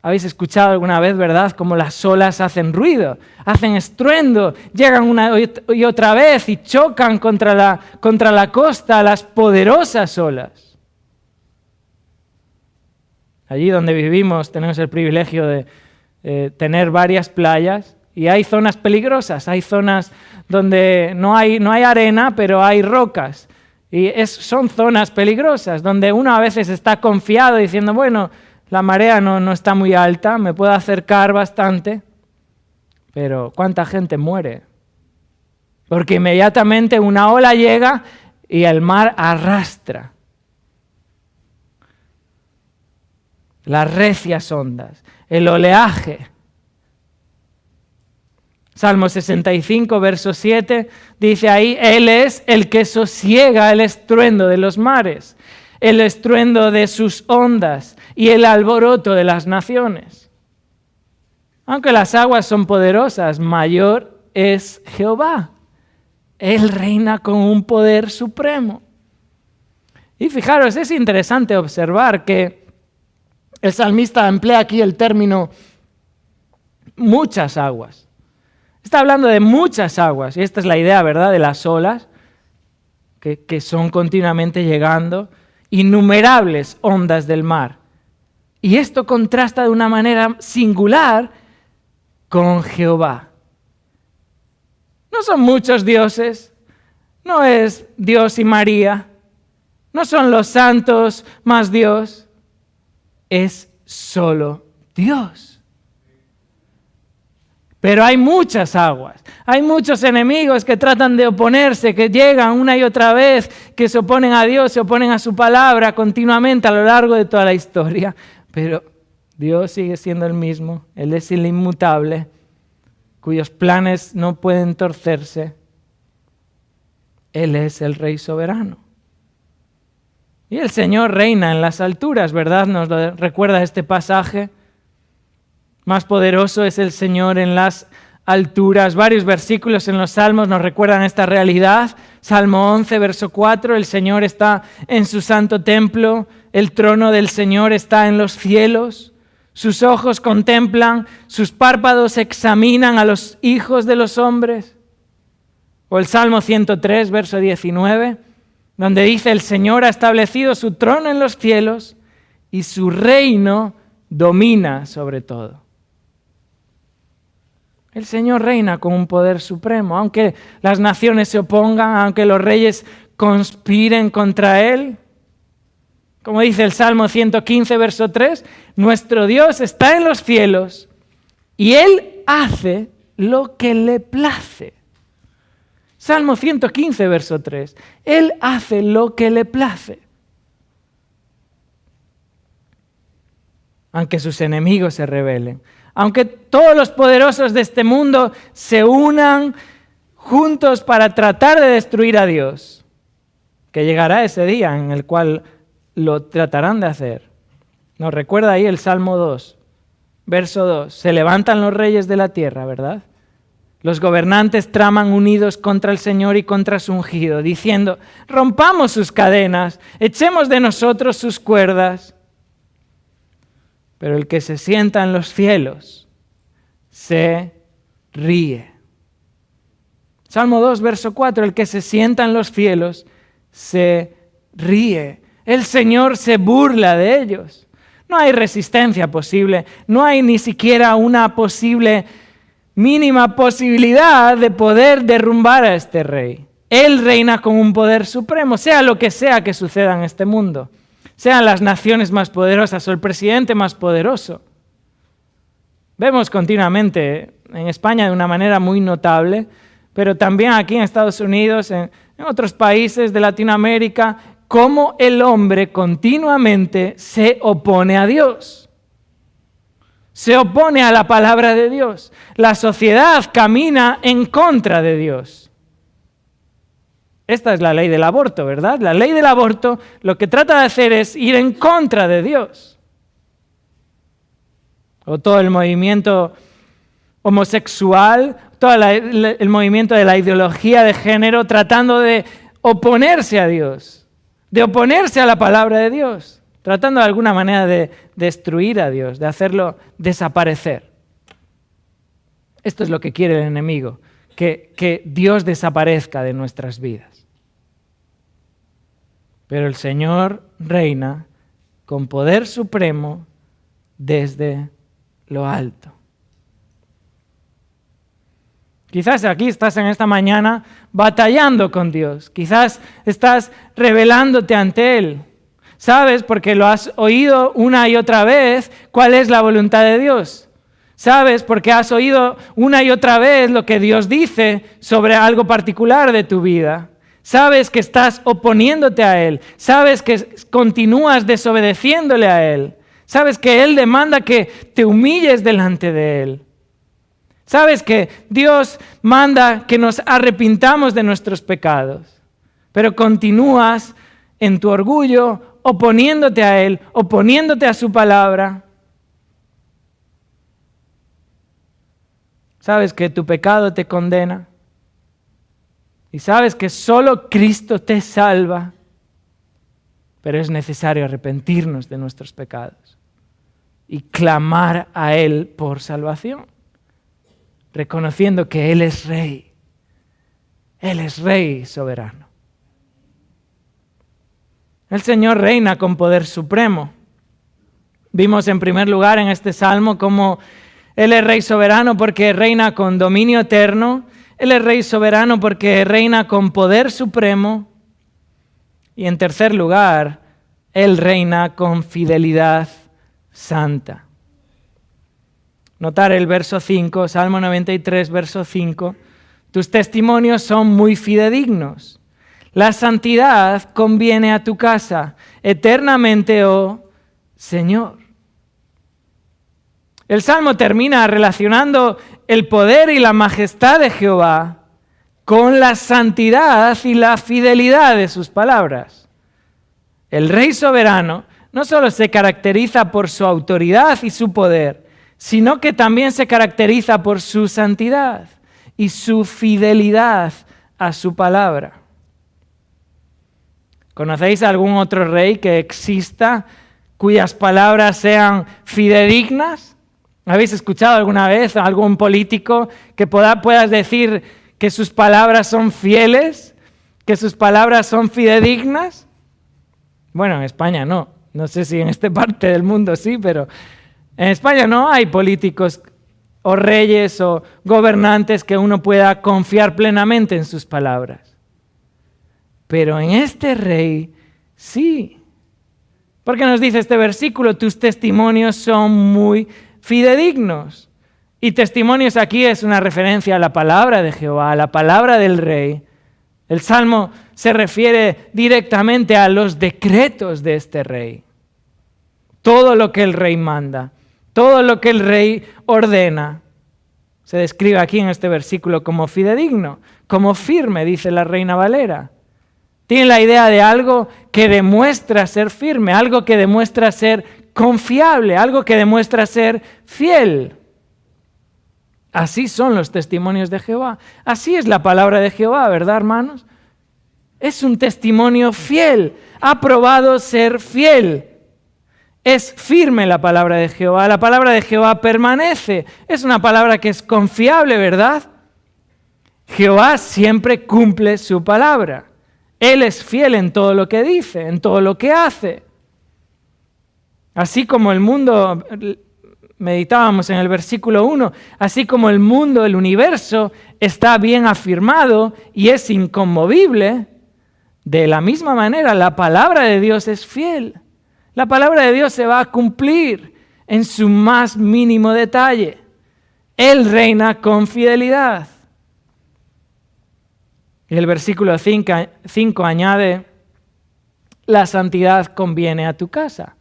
Habéis escuchado alguna vez, ¿verdad?, cómo las olas hacen ruido, hacen estruendo, llegan una y otra vez y chocan contra la costa, las poderosas olas. Allí donde vivimos tenemos el privilegio de tener varias playas Y hay zonas peligrosas, hay zonas donde no hay arena, pero hay rocas. Y son zonas peligrosas, donde uno a veces está confiado diciendo, bueno, la marea no está muy alta, me puedo acercar bastante. Pero ¿cuánta gente muere? Porque inmediatamente una ola llega y el mar arrastra las recias ondas, el oleaje. Salmo 65, verso 7, dice ahí, Él es el que sosiega el estruendo de los mares, el estruendo de sus ondas y el alboroto de las naciones. Aunque las aguas son poderosas, mayor es Jehová. Él reina con un poder supremo. Y fijaros, es interesante observar que el salmista emplea aquí el término muchas aguas. Está hablando de muchas aguas, y esta es la idea, ¿verdad?, de las olas, que son continuamente llegando, innumerables ondas del mar. Y esto contrasta de una manera singular con Jehová. No son muchos dioses, no es Dios y María, no son los santos más Dios, es solo Dios. Pero hay muchas aguas, hay muchos enemigos que tratan de oponerse, que llegan una y otra vez, que se oponen a Dios, se oponen a su palabra continuamente a lo largo de toda la historia. Pero Dios sigue siendo el mismo, Él es el inmutable, cuyos planes no pueden torcerse. Él es el Rey soberano. Y el Señor reina en las alturas, ¿verdad? Nos lo recuerda este pasaje. Más poderoso es el Señor en las alturas. Varios versículos en los Salmos nos recuerdan esta realidad. Salmo 11, verso 4, el Señor está en su santo templo, el trono del Señor está en los cielos, sus ojos contemplan, sus párpados examinan a los hijos de los hombres. O el Salmo 103, verso 19, donde dice, el Señor ha establecido su trono en los cielos y su reino domina sobre todo. El Señor reina con un poder supremo, aunque las naciones se opongan, aunque los reyes conspiren contra Él. Como dice el Salmo 115, verso 3, nuestro Dios está en los cielos y Él hace lo que le place. Salmo 115, verso 3, Él hace lo que le place. Aunque sus enemigos se rebelen, aunque todos los poderosos de este mundo se unan juntos para tratar de destruir a Dios, que llegará ese día en el cual lo tratarán de hacer. Nos recuerda ahí el Salmo 2, verso 2. Se levantan los reyes de la tierra, ¿verdad? Los gobernantes traman unidos contra el Señor y contra su ungido, diciendo, rompamos sus cadenas, echemos de nosotros sus cuerdas. Pero el que se sienta en los cielos se ríe. Salmo 2, verso 4, el que se sienta en los cielos se ríe. El Señor se burla de ellos. No hay resistencia posible, no hay ni siquiera una mínima posibilidad de poder derrumbar a este rey. Él reina con un poder supremo, sea lo que sea que suceda en este mundo. Sean las naciones más poderosas o el presidente más poderoso. Vemos continuamente en España de una manera muy notable, pero también aquí en Estados Unidos, en otros países de Latinoamérica, cómo el hombre continuamente se opone a Dios. Se opone a la palabra de Dios. La sociedad camina en contra de Dios. Esta es la ley del aborto, ¿verdad? La ley del aborto lo que trata de hacer es ir en contra de Dios. O todo el movimiento homosexual, todo el movimiento de la ideología de género tratando de oponerse a Dios, de oponerse a la palabra de Dios, tratando de alguna manera de destruir a Dios, de hacerlo desaparecer. Esto es lo que quiere el enemigo, que Dios desaparezca de nuestras vidas. Pero el Señor reina con poder supremo desde lo alto. Quizás aquí estás en esta mañana batallando con Dios. Quizás estás rebelándote ante Él. ¿Sabes? Porque lo has oído una y otra vez cuál es la voluntad de Dios. ¿Sabes? Porque has oído una y otra vez lo que Dios dice sobre algo particular de tu vida. Sabes que estás oponiéndote a Él. Sabes que continúas desobedeciéndole a Él. Sabes que Él demanda que te humilles delante de Él. Sabes que Dios manda que nos arrepintamos de nuestros pecados. Pero continúas en tu orgullo, oponiéndote a Él, oponiéndote a su palabra. Sabes que tu pecado te condena. Y sabes que solo Cristo te salva. Pero es necesario arrepentirnos de nuestros pecados y clamar a Él por salvación, reconociendo que Él es Rey. Él es Rey soberano. El Señor reina con poder supremo. Vimos en primer lugar en este salmo cómo Él es Rey soberano porque reina con dominio eterno. Él es Rey soberano porque reina con poder supremo. Y en tercer lugar, Él reina con fidelidad santa. Notar el verso 5, Salmo 93, verso 5. Tus testimonios son muy fidedignos. La santidad conviene a tu casa eternamente, oh Señor. El Salmo termina relacionando el poder y la majestad de Jehová con la santidad y la fidelidad de sus palabras. El Rey soberano no solo se caracteriza por su autoridad y su poder, sino que también se caracteriza por su santidad y su fidelidad a su palabra. ¿Conocéis algún otro rey que exista cuyas palabras sean fidedignas? ¿Habéis escuchado alguna vez a algún político que puedas decir que sus palabras son fieles, que sus palabras son fidedignas? Bueno, en España no. No sé si en esta parte del mundo sí, pero en España no hay políticos o reyes o gobernantes que uno pueda confiar plenamente en sus palabras. Pero en este rey sí. Porque nos dice este versículo, tus testimonios son muy fidedignos. Y testimonios aquí es una referencia a la palabra de Jehová, a la palabra del rey. El Salmo se refiere directamente a los decretos de este rey. Todo lo que el rey manda, todo lo que el rey ordena, se describe aquí en este versículo como fidedigno, como firme, dice la Reina Valera. Tiene la idea de algo que demuestra ser firme, algo que demuestra ser confiable, algo que demuestra ser fiel. Así son los testimonios de Jehová. Así es la palabra de Jehová, ¿verdad, hermanos? Es un testimonio fiel, ha probado ser fiel. Es firme la palabra de Jehová, la palabra de Jehová permanece. Es una palabra que es confiable, ¿verdad? Jehová siempre cumple su palabra. Él es fiel en todo lo que dice, en todo lo que hace. Así como el mundo, meditábamos en el versículo 1, así como el mundo, el universo, está bien afirmado y es inconmovible, de la misma manera la palabra de Dios es fiel. La palabra de Dios se va a cumplir en su más mínimo detalle. Él reina con fidelidad. Y el versículo 5 añade, la santidad conviene a tu casa.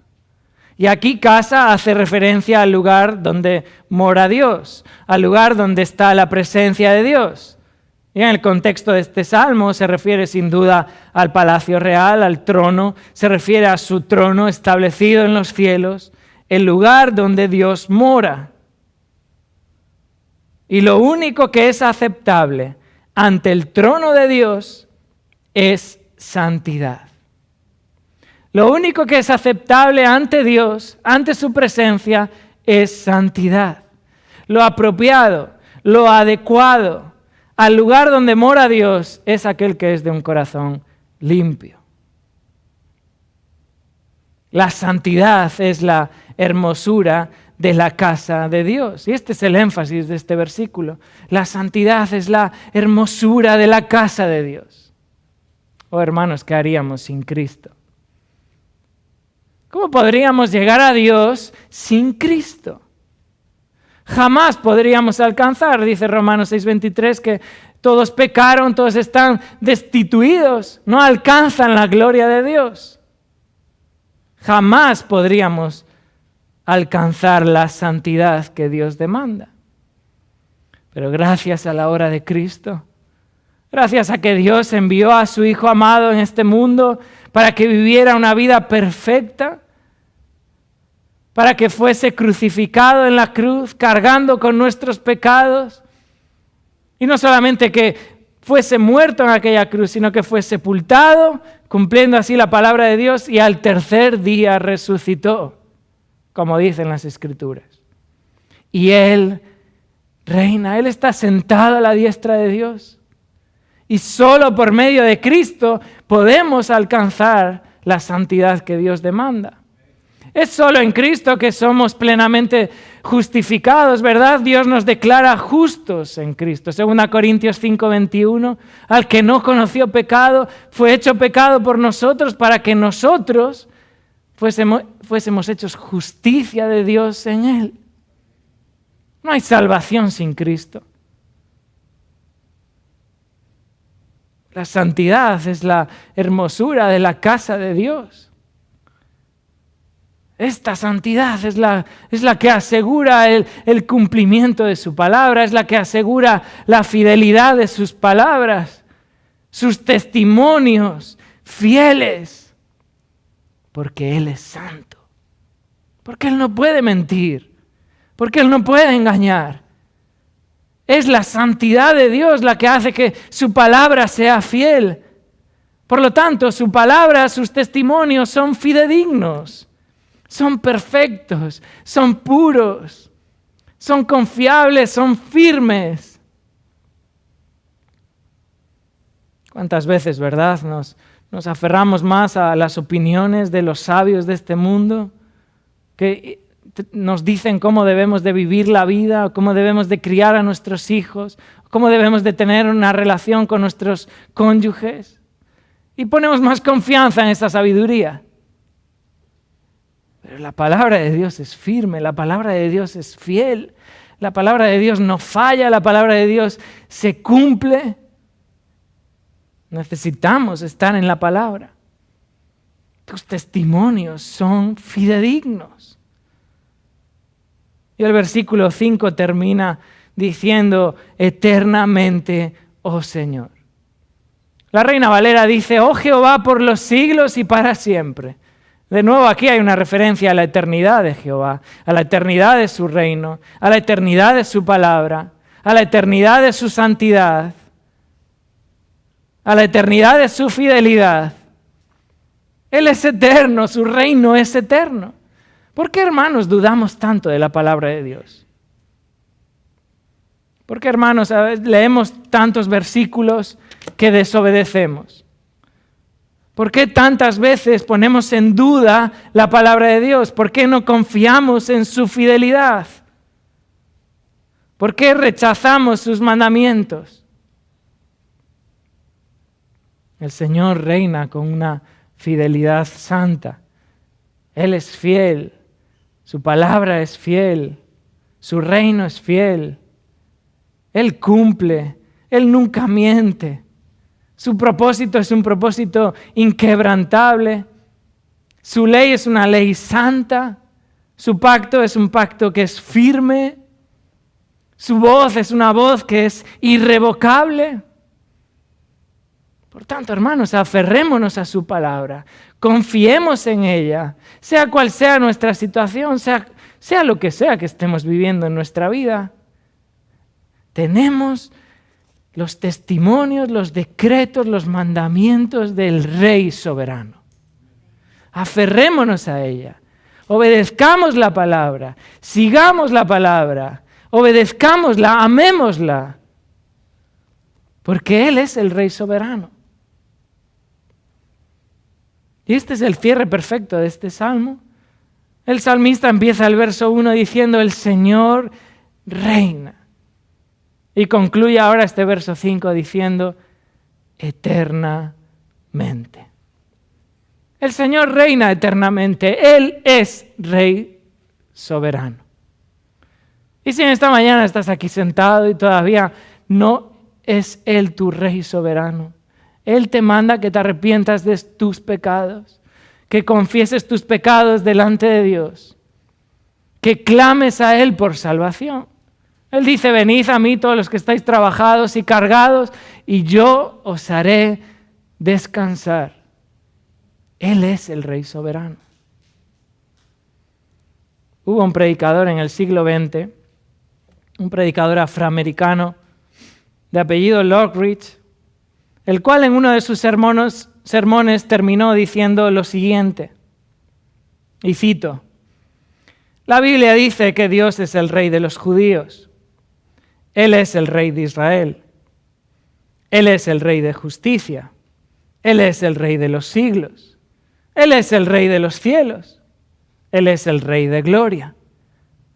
Y aquí casa hace referencia al lugar donde mora Dios, al lugar donde está la presencia de Dios. Y en el contexto de este salmo se refiere sin duda al palacio real, al trono, se refiere a su trono establecido en los cielos, el lugar donde Dios mora. Y lo único que es aceptable ante el trono de Dios es santidad. Lo único que es aceptable ante Dios, ante su presencia, es santidad. Lo apropiado, lo adecuado al lugar donde mora Dios es aquel que es de un corazón limpio. La santidad es la hermosura de la casa de Dios. Y este es el énfasis de este versículo. La santidad es la hermosura de la casa de Dios. Oh, hermanos, ¿qué haríamos sin Cristo? ¿Cómo podríamos llegar a Dios sin Cristo? Jamás podríamos alcanzar, dice Romanos 6:23, que todos pecaron, todos están destituidos, no alcanzan la gloria de Dios. Jamás podríamos alcanzar la santidad que Dios demanda. Pero gracias a la obra de Cristo, gracias a que Dios envió a su Hijo amado en este mundo para que viviera una vida perfecta, para que fuese crucificado en la cruz, cargando con nuestros pecados, y no solamente que fuese muerto en aquella cruz, sino que fue sepultado, cumpliendo así la palabra de Dios, y al tercer día resucitó, como dicen las Escrituras. Y Él reina, Él está sentado a la diestra de Dios. Y solo por medio de Cristo podemos alcanzar la santidad que Dios demanda. Es solo en Cristo que somos plenamente justificados, ¿verdad? Dios nos declara justos en Cristo. 2 Corintios 5:21, al que no conoció pecado, fue hecho pecado por nosotros para que nosotros fuésemos hechos justicia de Dios en Él. No hay salvación sin Cristo. La santidad es la hermosura de la casa de Dios. Esta santidad es la que asegura el cumplimiento de su palabra, es la que asegura la fidelidad de sus palabras, sus testimonios fieles, porque Él es santo, porque Él no puede mentir, porque Él no puede engañar. Es la santidad de Dios la que hace que su palabra sea fiel. Por lo tanto, su palabra, sus testimonios son fidedignos. Son perfectos, son puros, son confiables, son firmes. ¿Cuántas veces, verdad, nos aferramos más a las opiniones de los sabios de este mundo, que nos dicen cómo debemos de vivir la vida, cómo debemos de criar a nuestros hijos, cómo debemos de tener una relación con nuestros cónyuges? Y ponemos más confianza en esa sabiduría. Pero la palabra de Dios es firme, la palabra de Dios es fiel, la palabra de Dios no falla, la palabra de Dios se cumple. Necesitamos estar en la palabra. Tus testimonios son fidedignos. Y el versículo 5 termina diciendo, eternamente, oh Señor. La Reina Valera dice, oh Jehová, por los siglos y para siempre. De nuevo aquí hay una referencia a la eternidad de Jehová, a la eternidad de su reino, a la eternidad de su palabra, a la eternidad de su santidad, a la eternidad de su fidelidad. Él es eterno, su reino es eterno. ¿Por qué, hermanos, dudamos tanto de la palabra de Dios? ¿Por qué, hermanos, leemos tantos versículos que desobedecemos? ¿Por qué tantas veces ponemos en duda la palabra de Dios? ¿Por qué no confiamos en su fidelidad? ¿Por qué rechazamos sus mandamientos? El Señor reina con una fidelidad santa. Él es fiel, su palabra es fiel, su reino es fiel. Él cumple, Él nunca miente. Su propósito es un propósito inquebrantable. Su ley es una ley santa. Su pacto es un pacto que es firme. Su voz es una voz que es irrevocable. Por tanto, hermanos, aferrémonos a su palabra. Confiemos en ella. Sea cual sea nuestra situación, sea lo que sea que estemos viviendo en nuestra vida. Tenemos los testimonios, los decretos, los mandamientos del Rey soberano. Aferrémonos a ella, obedezcamos la palabra, sigamos la palabra, obedezcámosla, amémosla, porque Él es el Rey soberano. Y este es el cierre perfecto de este salmo. El salmista empieza el verso 1 diciendo, el Señor reina. Y concluye ahora este verso 5 diciendo, eternamente. El Señor reina eternamente. Él es Rey soberano. Y si en esta mañana estás aquí sentado y todavía no es Él tu Rey soberano, Él te manda que te arrepientas de tus pecados, que confieses tus pecados delante de Dios, que clames a Él por salvación. Él dice, venid a mí todos los que estáis trabajados y cargados, y yo os haré descansar. Él es el Rey soberano. Hubo un predicador en el siglo XX, un predicador afroamericano de apellido Lockridge, el cual en uno de sus sermones terminó diciendo lo siguiente, y cito, la Biblia dice que Dios es el Rey de los judíos. Él es el Rey de Israel. Él es el Rey de justicia. Él es el Rey de los siglos. Él es el Rey de los cielos. Él es el Rey de gloria.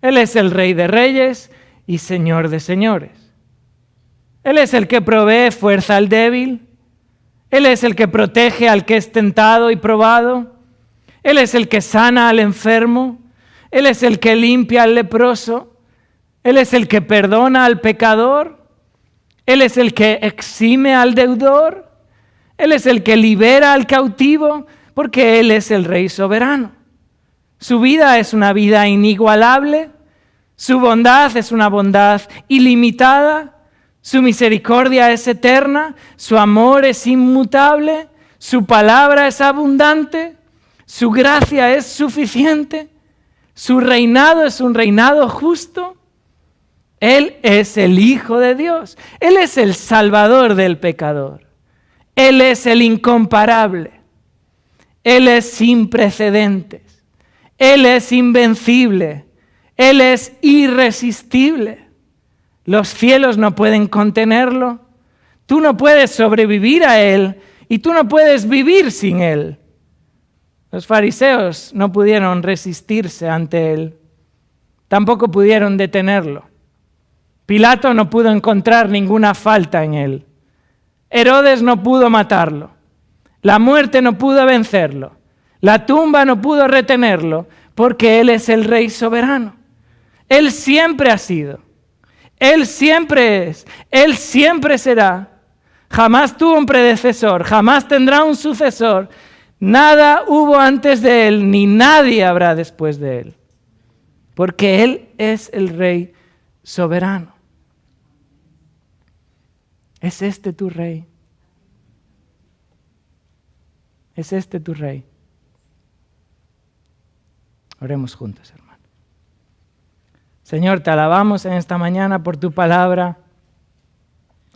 Él es el Rey de reyes y Señor de señores. Él es el que provee fuerza al débil. Él es el que protege al que es tentado y probado. Él es el que sana al enfermo. Él es el que limpia al leproso. Él es el que perdona al pecador. Él es el que exime al deudor. Él es el que libera al cautivo, porque Él es el Rey soberano. Su vida es una vida inigualable. Su bondad es una bondad ilimitada. Su misericordia es eterna. Su amor es inmutable. Su palabra es abundante. Su gracia es suficiente. Su reinado es un reinado justo. Él es el Hijo de Dios. Él es el Salvador del pecador. Él es el incomparable. Él es sin precedentes. Él es invencible. Él es irresistible. Los cielos no pueden contenerlo. Tú no puedes sobrevivir a Él y tú no puedes vivir sin Él. Los fariseos no pudieron resistirse ante Él. Tampoco pudieron detenerlo. Pilato no pudo encontrar ninguna falta en Él. Herodes no pudo matarlo. La muerte no pudo vencerlo. La tumba no pudo retenerlo, porque Él es el Rey soberano. Él siempre ha sido. Él siempre es. Él siempre será. Jamás tuvo un predecesor. Jamás tendrá un sucesor. Nada hubo antes de Él, ni nadie habrá después de Él. Porque Él es el Rey soberano. ¿Es este tu Rey? ¿Es este tu Rey? Oremos juntos, hermano. Señor, te alabamos en esta mañana por tu palabra,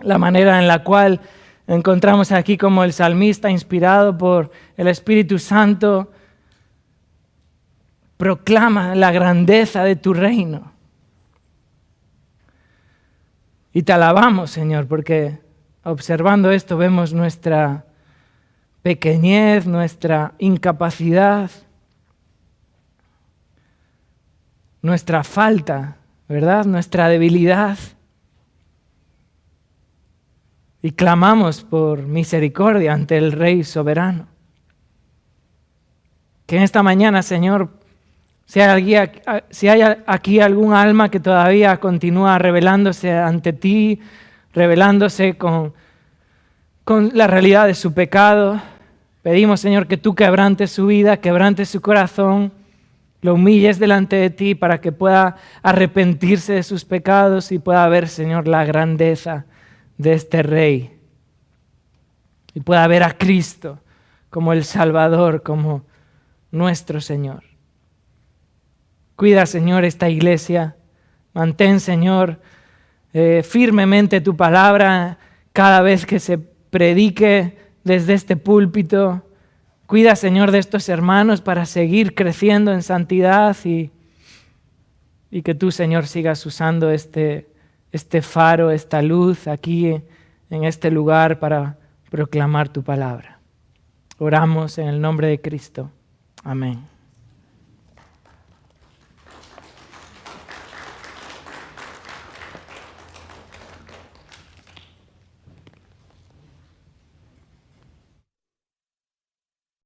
la manera en la cual encontramos aquí como el salmista, inspirado por el Espíritu Santo, proclama la grandeza de tu reino. Y te alabamos, Señor, porque observando esto vemos nuestra pequeñez, nuestra incapacidad, nuestra falta, ¿verdad? Nuestra debilidad. Y clamamos por misericordia ante el Rey soberano. Que en esta mañana, Señor, si hay aquí algún alma que todavía continúa rebelándose ante ti, rebelándose con la realidad de su pecado, pedimos, Señor, que tú quebrantes su vida, quebrantes su corazón, lo humilles delante de ti para que pueda arrepentirse de sus pecados y pueda ver, Señor, la grandeza de este Rey. Y pueda ver a Cristo como el Salvador, como nuestro Señor. Cuida, Señor, esta iglesia. Mantén, Señor, firmemente tu palabra cada vez que se predique desde este púlpito. Cuida, Señor, de estos hermanos para seguir creciendo en santidad y que tú, Señor, sigas usando este faro, esta luz aquí en este lugar para proclamar tu palabra. Oramos en el nombre de Cristo. Amén.